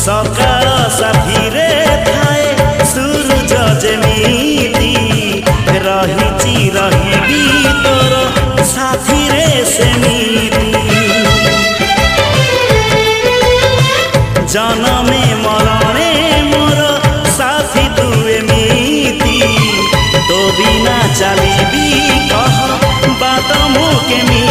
सकाळ साथीरे थाए सूरज जेमिति रहिची रहिबी तोर साथीरे सेमिति जनमे मरणे मोर साथी तू एमिति तो बिना चलिबी कह बात मु केमि